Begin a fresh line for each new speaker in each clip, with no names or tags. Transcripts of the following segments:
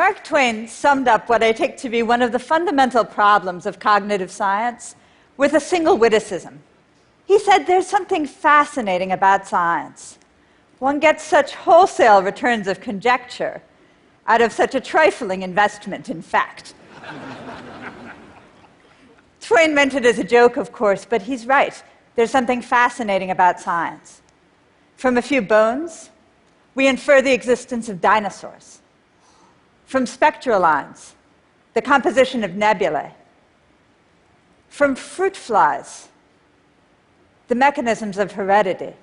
Mark Twain summed up what I take to be one of the fundamental problems of cognitive science with a single witticism. He said, "There's something fascinating about science. One gets such wholesale returns of conjecture out of such a trifling investment in fact." Twain meant it as a joke, of course, but he's right. There's something fascinating about science. From a few bones, we infer the existence of dinosaurs. From spectral lines, the composition of nebulae. From fruit flies, the mechanisms of heredity.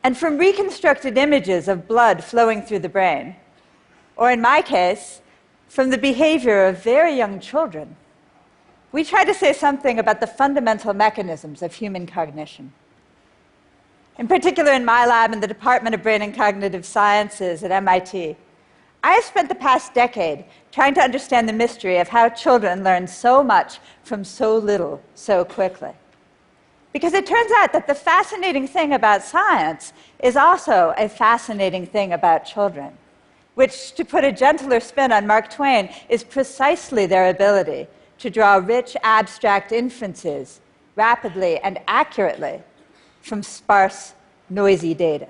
And from reconstructed images of blood flowing through the brain, or in my case, from the behavior of very young children, we try to say something about the fundamental mechanisms of human cognition. In particular, in my lab in the Department of Brain and Cognitive Sciences at MIT, I have spent the past decade trying to understand the mystery of how children learn so much from so little so quickly. Because it turns out that the fascinating thing about science is also a fascinating thing about children, which, to put a gentler spin on Mark Twain, is precisely their ability to draw rich, abstract inferences rapidly and accurately from sparse, noisy data.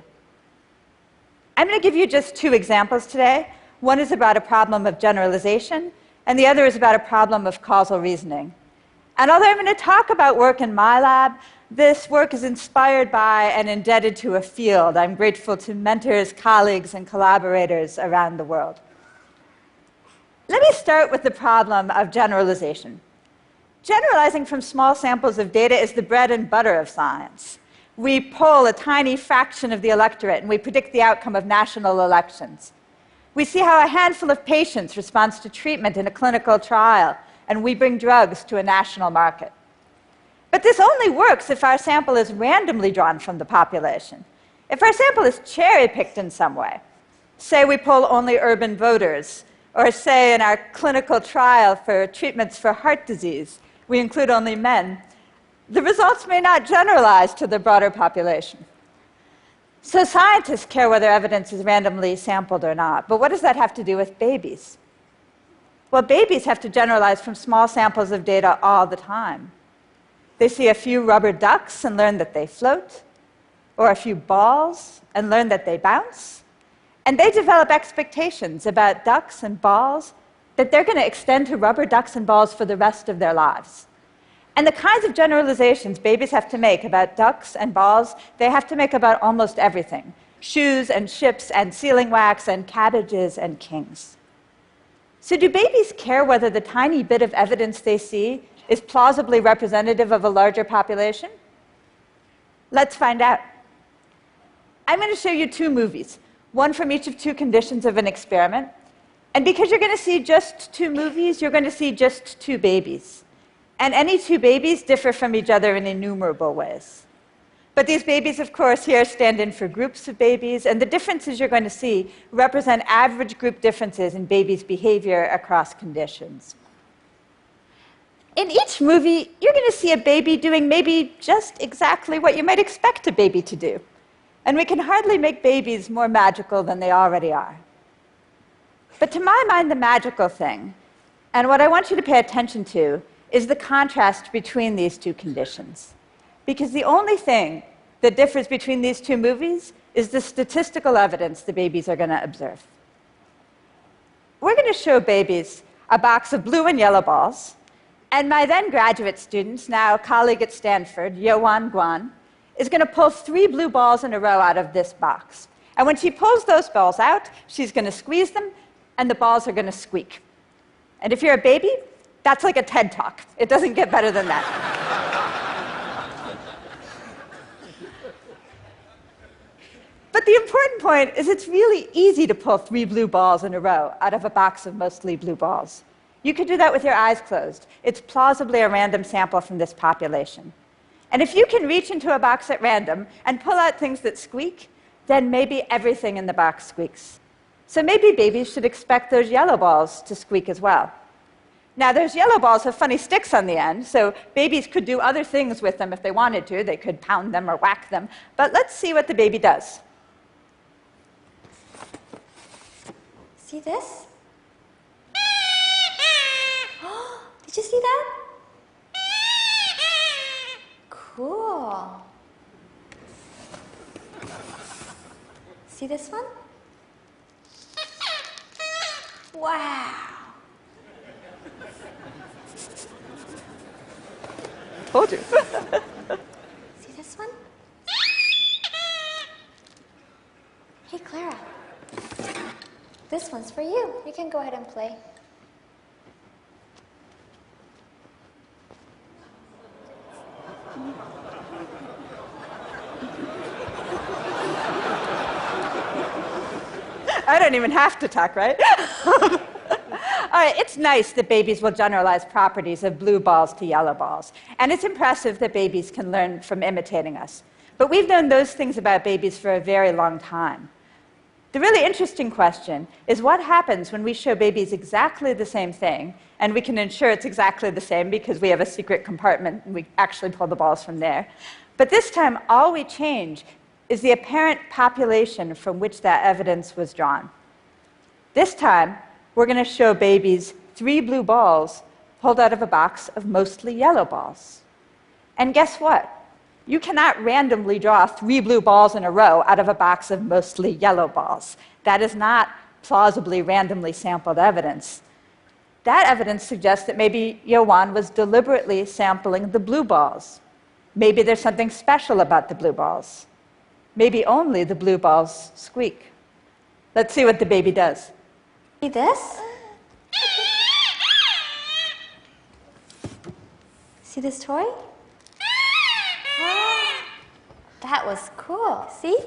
I'm going to give you just two examples today. One is about a problem of generalization, and the other is about a problem of causal reasoning. And although I'm going to talk about work in my lab, this work is inspired by and indebted to a field. I'm grateful to mentors, colleagues, and collaborators around the world. Let me start with the problem of generalization. Generalizing from small samples of data is the bread and butter of science. We poll a tiny fraction of the electorate, and we predict the outcome of national elections. We see how a handful of patients responds to treatment in a clinical trial, and we bring drugs to a national market. But this only works if our sample is randomly drawn from the population. If our sample is cherry-picked in some way, say we poll only urban voters, or say in our clinical trial for treatments for heart disease, we include only men, the results may not generalize to the broader population. So scientists care whether evidence is randomly sampled or not, but what does that have to do with babies? Well, babies have to generalize from small samples of data all the time. They see a few rubber ducks and learn that they float, or a few balls and learn that they bounce, and they develop expectations about ducks and balls that they're going to extend to rubber ducks and balls for the rest of their lives. And the kinds of generalizations babies have to make about ducks and balls, they have to make about almost everything. Shoes and ships and sealing wax and cabbages and kings. So do babies care whether the tiny bit of evidence they see is plausibly representative of a larger population? Let's find out. I'm going to show you two movies, one from each of two conditions of an experiment. And because you're going to see just two movies, you're going to see just two babies. And any two babies differ from each other in innumerable ways. But these babies, of course, here stand in for groups of babies, and the differences you're going to see represent average group differences in babies' behavior across conditions. In each movie, you're going to see a baby doing maybe just exactly what you might expect a baby to do. And we can hardly make babies more magical than they already are. But to my mind, the magical thing, and what I want you to pay attention to, is the contrast between these two conditions. Because the only thing that differs between these two movies is the statistical evidence the babies are going to observe. We're going to show babies a box of blue and yellow balls, and my then graduate student, now colleague at Stanford, Yoan Guan, is going to pull 3 blue balls in a row out of this box. And when she pulls those balls out, she's going to squeeze them, and the balls are going to squeak. And if you're a baby, that's like a TED Talk. It doesn't get better than that. But the important point is it's really easy to pull 3 blue balls in a row out of a box of mostly blue balls. You could do that with your eyes closed. It's plausibly a random sample from this population. And if you can reach into a box at random and pull out things that squeak, then maybe everything in the box squeaks. So maybe babies should expect those yellow balls to squeak as well. Now, those yellow balls have funny sticks on the end, so babies could do other things with them if they wanted to. They could pound them or whack them. But let's see what the baby does.
See this? Did you see that? Cool. See this one? Wow.
Told you.
See this one? Hey, Clara. This one's for you. You can go ahead and play.
I don't even have to talk, right? All right, it's nice that babies will generalize properties of blue balls to yellow balls. And it's impressive that babies can learn from imitating us. But we've known those things about babies for a very long time. The really interesting question is what happens when we show babies exactly the same thing, and we can ensure it's exactly the same because we have a secret compartment and we actually pull the balls from there. But this time, all we change is the apparent population from which that evidence was drawn. This time, we're going to show babies 3 blue balls pulled out of a box of mostly yellow balls. And guess what? You cannot randomly draw 3 blue balls in a row out of a box of mostly yellow balls. That is not plausibly randomly sampled evidence. That evidence suggests that maybe Yoan was deliberately sampling the blue balls. Maybe there's something special about the blue balls. Maybe only the blue balls squeak. Let's see what the baby does.
See this? See this toy? Oh, that was cool. See?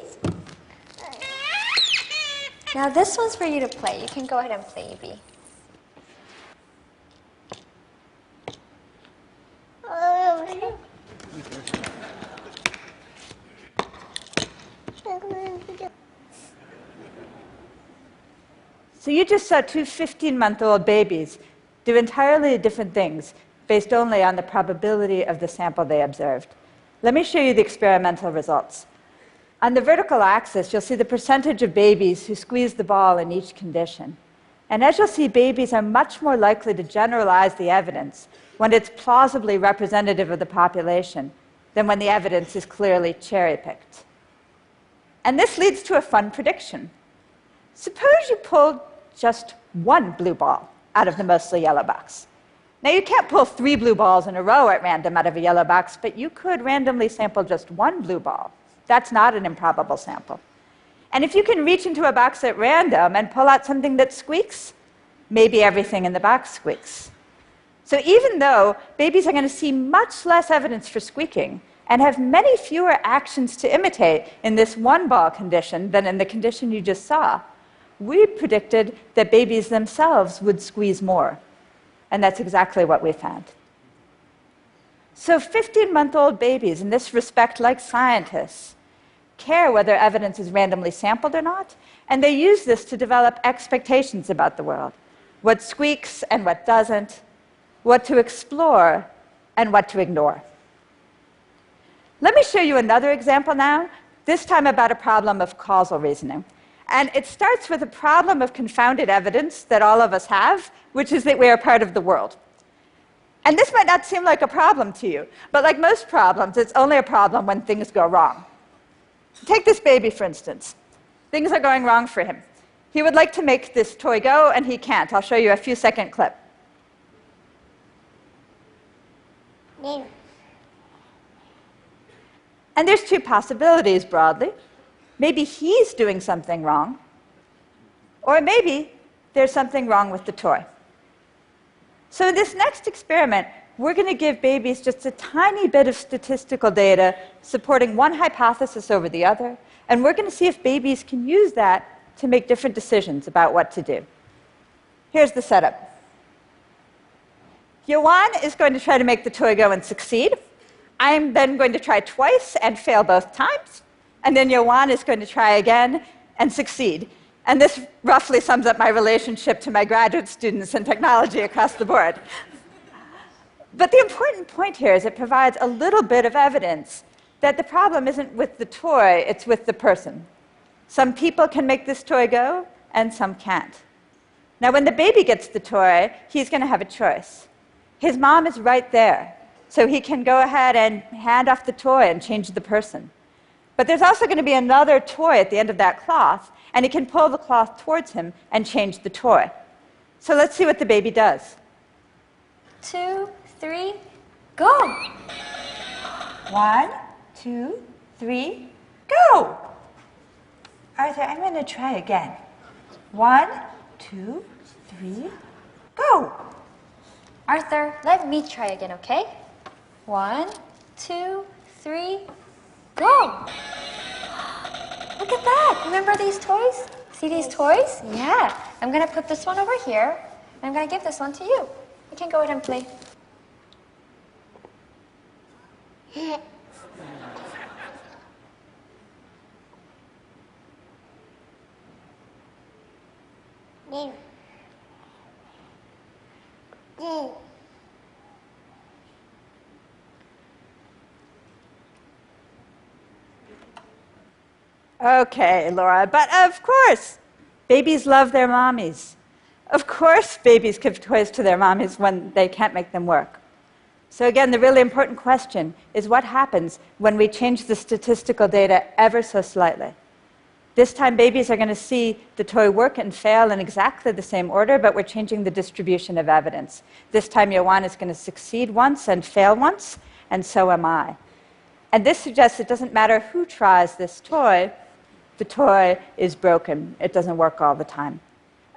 Now this one's for you to play. You can go ahead and play, Evie.
So you just saw 2 15-month-old babies do entirely different things based only on the probability of the sample they observed. Let me show you the experimental results. On the vertical axis, you'll see the percentage of babies who squeeze the ball in each condition. And as you'll see, babies are much more likely to generalize the evidence when it's plausibly representative of the population than when the evidence is clearly cherry-picked. And this leads to a fun prediction. Suppose you pulled just 1 blue ball out of the mostly yellow box. Now, you can't pull 3 blue balls in a row at random out of a yellow box, but you could randomly sample just 1 blue ball. That's not an improbable sample. And if you can reach into a box at random and pull out something that squeaks, maybe everything in the box squeaks. So even though babies are going to see much less evidence for squeaking and have many fewer actions to imitate in this 1-ball condition than in the condition you just saw, we predicted that babies themselves would squeeze more. And that's exactly what we found. So 15-month-old babies, in this respect, like scientists, care whether evidence is randomly sampled or not, and they use this to develop expectations about the world, what squeaks and what doesn't, what to explore and what to ignore. Let me show you another example now, this time about a problem of causal reasoning. And it starts with a problem of confounded evidence that all of us have, which is that we are part of the world. And this might not seem like a problem to you, but like most problems, it's only a problem when things go wrong. Take this baby, for instance. Things are going wrong for him. He would like to make this toy go, and he can't. I'll show you a few-second clip.
No.
And there's 2 possibilities, broadly. Maybe he's doing something wrong, or maybe there's something wrong with the toy. So in this next experiment, we're going to give babies just a tiny bit of statistical data supporting one hypothesis over the other, and we're going to see if babies can use that to make different decisions about what to do. Here's the setup. Yoan is going to try to make the toy go and succeed. I'm then going to try twice and fail both times. And then Yoan is going to try again and succeed. And this roughly sums up my relationship to my graduate students in technology across the board. But the important point here is it provides a little bit of evidence that the problem isn't with the toy, it's with the person. Some people can make this toy go, and some can't. Now, when the baby gets the toy, he's going to have a choice. His mom is right there, so he can go ahead and hand off the toy and change the person. But there's also going to be another toy at the end of that cloth, and he can pull the cloth towards him and change the toy. So let's see what the baby does.
2, 3, go!
1, 2, 3, go! Arthur, I'm going to try again. 1, 2, 3, go!
Arthur, let me try again, okay? 1, 2, 3, go! Look at that! Remember these toys? See these toys? Yeah. I'm going to put this one over here, and I'm going to give this one to you. You can go ahead and play.
Okay, Laura, but of course, babies love their mommies. Of course, babies give toys to their mommies when they can't make them work. So again, the really important question is what happens when we change the statistical data ever so slightly? This time, babies are going to see the toy work and fail in exactly the same order, but we're changing the distribution of evidence. This time, Yoan is going to succeed once and fail once, and so am I. And this suggests it doesn't matter who tries this toy, the toy is broken. It doesn't work all the time.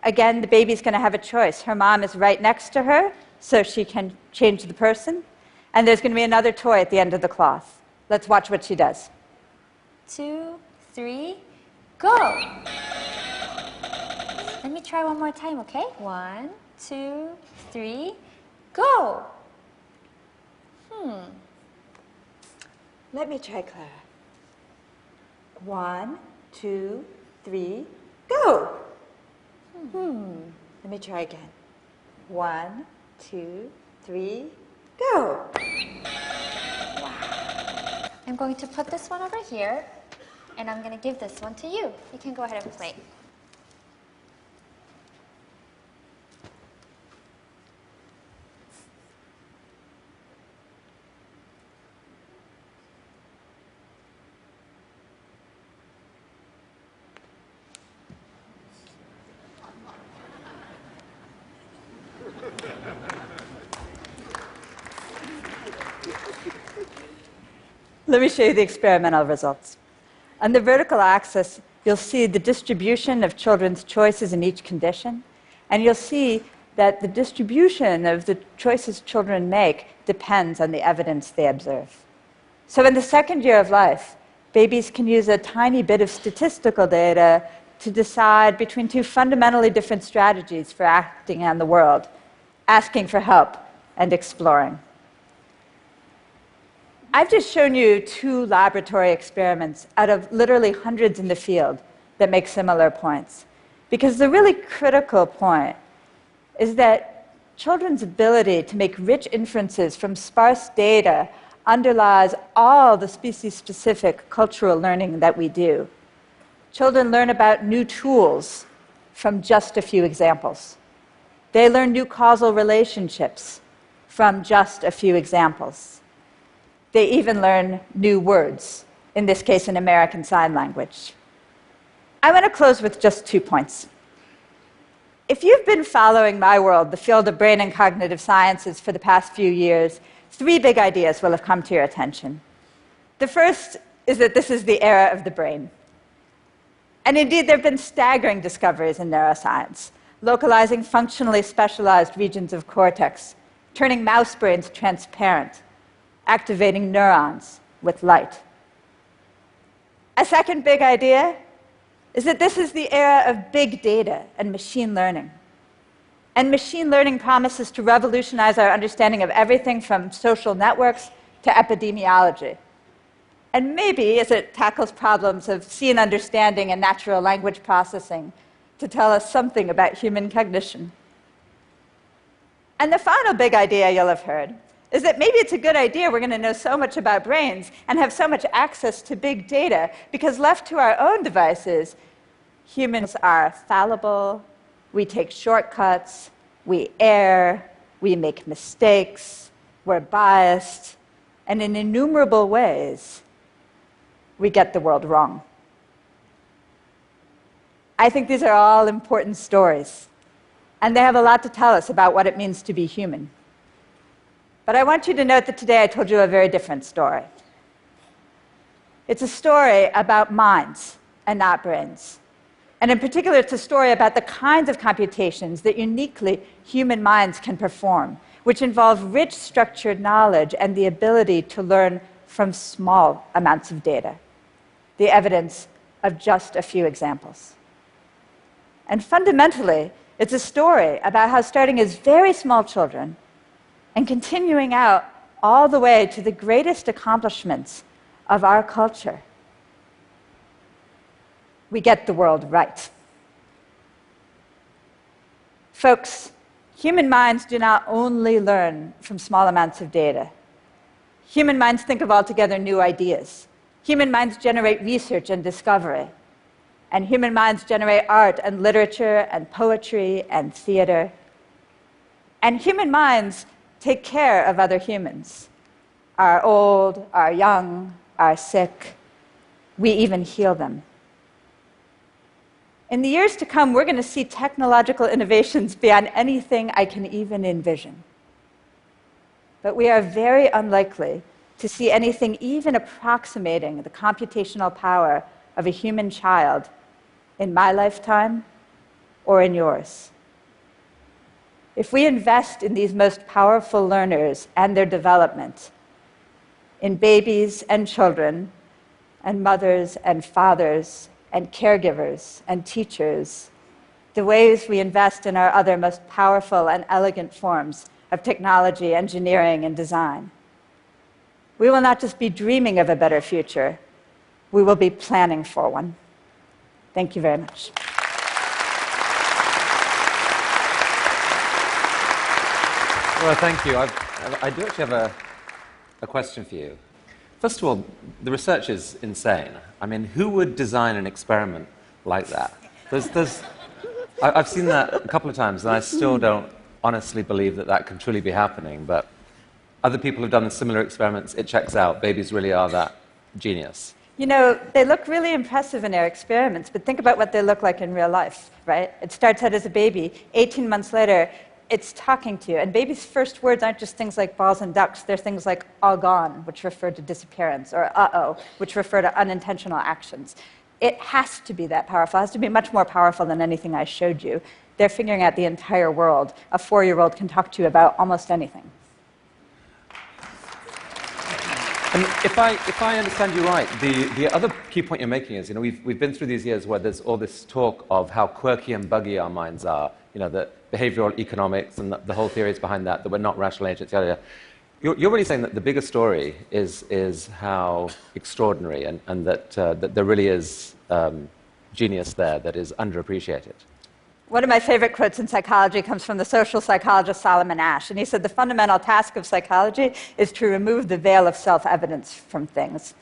Again, the baby's going to have a choice. Her mom is right next to her, so she can change the person. And there's going to be another toy at the end of the cloth. Let's watch what she does.
2, 3, go! Let me try one more time, okay? 1, 2, 3, go!
Let me try Clara. 1, 2, 3, go! Let me try again. 1, 2, 3, go!
I'm going to put this one over here, and I'm going to give this one to you. You can go ahead and play.
Let me show you the experimental results. On the vertical axis, you'll see the distribution of children's choices in each condition, and you'll see that the distribution of the choices children make depends on the evidence they observe. So in the second year of life, babies can use a tiny bit of statistical data to decide between two fundamentally different strategies for acting on the world, asking for help and exploring. I've just shown you 2 laboratory experiments out of literally hundreds in the field that make similar points. Because the really critical point is that children's ability to make rich inferences from sparse data underlies all the species-specific cultural learning that we do. Children learn about new tools from just a few examples. They learn new causal relationships from just a few examples. They even learn new words, in this case, in American Sign Language. I want to close with just 2 points. If you've been following my world, the field of brain and cognitive sciences, for the past few years, 3 big ideas will have come to your attention. The first is that this is the era of the brain. And indeed, there have been staggering discoveries in neuroscience, localizing functionally specialized regions of cortex, turning mouse brains transparent, activating neurons with light. A second big idea is that this is the era of big data and machine learning. And machine learning promises to revolutionize our understanding of everything from social networks to epidemiology. And maybe, as it tackles problems of seeing understanding and natural language processing, to tell us something about human cognition. And the final big idea you'll have heard is that maybe it's a good idea we're going to know so much about brains and have so much access to big data because left to our own devices, humans are fallible, We take shortcuts, we err, we make mistakes, we're biased, and in innumerable ways, we get the world wrong. I think these are all important stories, and they have a lot to tell us about what it means to be human. But I want you to note that today I told you a very different story. It's a story about minds and not brains. And in particular, it's a story about the kinds of computations that uniquely human minds can perform, which involve rich structured knowledge and the ability to learn from small amounts of data, the evidence of just a few examples. And fundamentally, it's a story about how starting as very small children and continuing out all the way to the greatest accomplishments of our culture, we get the world right. Folks, human minds do not only learn from small amounts of data. Human minds think of altogether new ideas. Human minds generate research and discovery. And human minds generate art and literature and poetry and theater. And human minds take care of other humans, our old, our young, our sick. We even heal them. In the years to come, we're going to see technological innovations beyond anything I can even envision. But we are very unlikely to see anything even approximating the computational power of a human child in my lifetime or in yours. If we invest in these most powerful learners and their development, in babies and children, and mothers and fathers, and caregivers and teachers, the ways we invest in our other most powerful and elegant forms of technology, engineering, and design, we will not just be dreaming of a better future, we will be planning for one. Thank you very much.
Well, thank you. I do actually have a question for you. First of all, the research is insane. I mean, who would design an experiment like that? I've seen that a couple of times, and I still don't honestly believe that that can truly be happening, but other people have done similar experiments. It checks out. Babies really are that genius.
You know, they look really impressive in their experiments, but think about what they look like in real life, right? It starts out as a baby. 18 months later, it's talking to you. And babies' first words aren't just things like balls and ducks. They're things like all gone, which refer to disappearance, or uh-oh, which refer to unintentional actions. It has to be that powerful. It has to be much more powerful than anything I showed you. They're figuring out the entire world. A 4-year-old can talk to you about almost anything.
And if I understand you right, the other key point you're making is, we've been through these years where there's all this talk of how quirky and buggy our minds are, the behavioral economics and the whole theories behind that we're not rational agents, yada, yada. You're really saying that the bigger story is how extraordinary and that there really is genius there that is underappreciated.
One of my favorite quotes in psychology comes from the social psychologist Solomon Asch, and he said, the fundamental task of psychology is to remove the veil of self-evidence from things.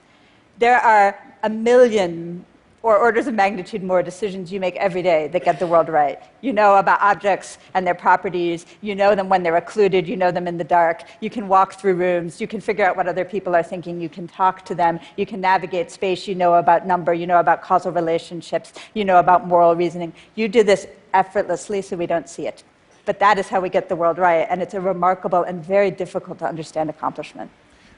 There are a million or orders of magnitude more decisions you make every day that get the world right. You know about objects and their properties. You know them when they're occluded. You know them in the dark. You can walk through rooms. You can figure out what other people are thinking. You can talk to them. You can navigate space. You know about number. You know about causal relationships. You know about moral reasoning. You do this effortlessly, so we don't see it. But that is how we get the world right, and it's a remarkable and very difficult to understand accomplishment.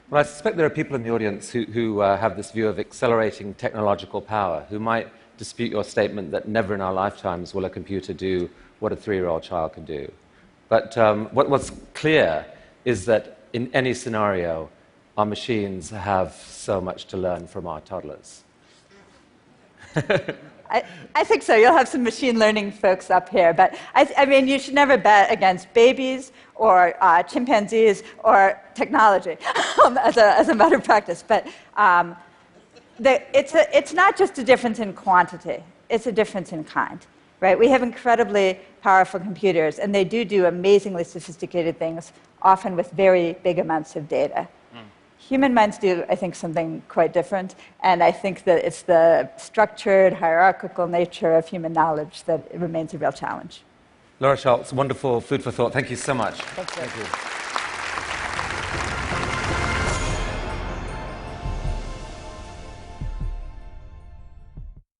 Well, I suspect there are people in the audience who have this view of accelerating technological power, who might dispute your statement that never in our lifetimes will a computer do what a 3-year-old child can do. But what's clear is that in any scenario, our machines have so much to learn from our toddlers.
I think so. You'll have some machine learning folks up here. But I mean, you should never bet against babies or chimpanzees or technology as a matter of practice. But it's not just a difference in quantity. It's a difference in kind. Right? We have incredibly powerful computers, and they do amazingly sophisticated things, often with very big amounts of data. Human minds do, I think, something quite different, and I think that it's the structured, hierarchical nature of human knowledge that remains a real challenge.
Laura Schulz, wonderful food for thought. Thank you so much.
Thank you.
Thank you.